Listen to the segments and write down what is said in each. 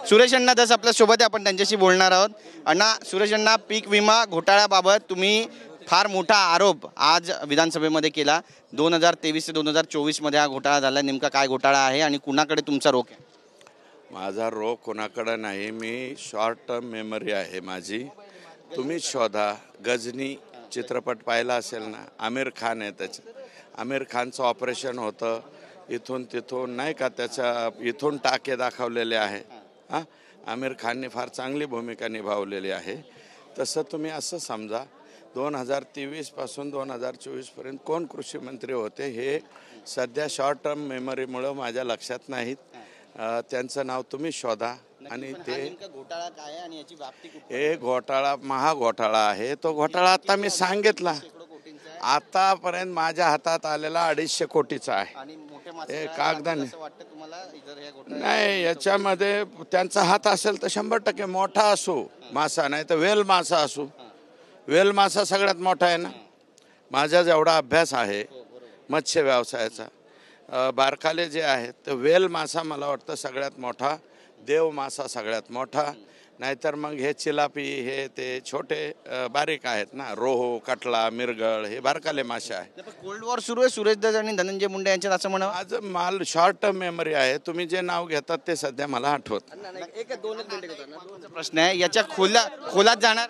सुरेश अण्णा दस आपल्या सोबत आहे, आपण त्यांच्याशी बोलणार आहोत. अण्णा, सुरेश अण्णा, पीक विमा घोटाळ्याबाबत तुम्ही फार मोठा आरोप आज विधानसभेमध्ये केला. 2023 ते 2024 मध्ये हा घोटाळा झाला. नेमका काय घोटाळा आहे आणि कुणाकडे तुमचा रोख आहे? माझा रोख कोणाकडे नाही. मी शॉर्ट टर्म मेमरी आहे माझी. तुम्ही शोधा. गजनी चित्रपट पाहिला असेल ना, आमिर खान आहे त्याचं. आमिर खानचं ऑपरेशन होतं इथून तिथून, नाही का, त्याच्या इथून टाके दाखवलेले आहे. हां, आमिर खानने फार चांगली भूमिका निभावलेली आहे. तसं तुम्ही असं समजा, 2023 पासून 2024 पर्यंत कोण कृषी मंत्री होते हे सध्या शॉर्ट टर्म मेमरीमुळं माझ्या लक्षात नाहीत. त्यांचं नाव तुम्ही शोधा. आणि ते घोटाळा काय आणि याची व्याप्ती कुठे? हे घोटाळा महाघोटाळा आहे. तो घोटाळा आता मी सांगितला. आतापर्यंत माझ्या हातात आलेला 250 कोटीचा आहे. हे कागदाने नाही, याच्यामध्ये त्यांचा हात असेल तर 100% मोठा असो मासा, नाही तर वेल मासा असो. वेल मासा सगळ्यात मोठा आहे ना. माझा जेवढा अभ्यास आहे मत्स्य व्यवसायाचा, बारकाले जे आहेत, तर वेल मासा मला वाटतं सगळ्यात मोठा, देव मासा सगळ्यात मोठा. नाहीतर मग हे चिलापी, हे ते छोटे बारीक आहेत ना, रोहो, कटला, मिरगळ, हे बारकाले मासे आहे. कोल्ड वॉर सुरू आहे सुरेश दस आणि धनंजय मुंडे यांच्यात, असं म्हणावं. आज माल शॉर्ट टर्म मेमरी आहे. तुम्ही जे नाव घेतात ते सध्या मला आठवत. प्रश्न आहे, याच्या खोलात जाणार.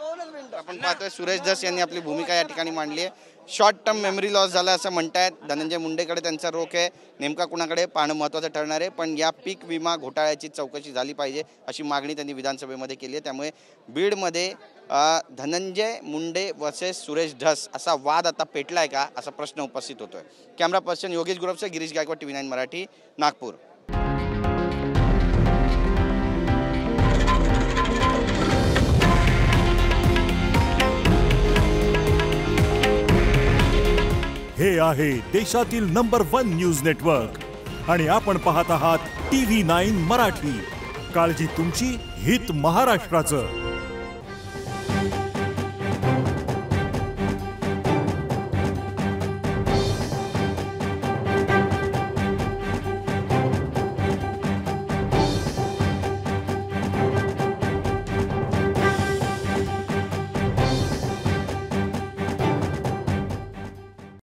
आपण पाहतोय सुरेश दस यांनी आपली भूमिका या ठिकाणी मांडली आहे. शॉर्ट टर्म मेमरी लॉस झाला असं म्हणतायत. धनंजय मुंडेकडे त्यांचा रोख आहे. नेमका कुणाकडे पाहणं महत्त्वाचं ठरणार आहे. पण या पीक विमा घोटाळ्याची चौकशी झाली पाहिजे अशी मागणी त्यांनी विधानसभेमध्ये केली आहे. त्यामुळे बीडमध्ये धनंजय मुंडे वर्सेस सुरेश धस असा वाद आता पेटलाय का, असा प्रश्न उपस्थित होतोय. कॅमेरा पर्सन योगेश गुरवसे, गिरीश गायकवाड, TV9 मराठी, नागपूर. हे आहे देशातील नंबर 1 न्यूज नेटवर्क आणि आपण पाहत आहात TV9 मराठी. काळजी तुमची, हित महाराष्ट्राचं.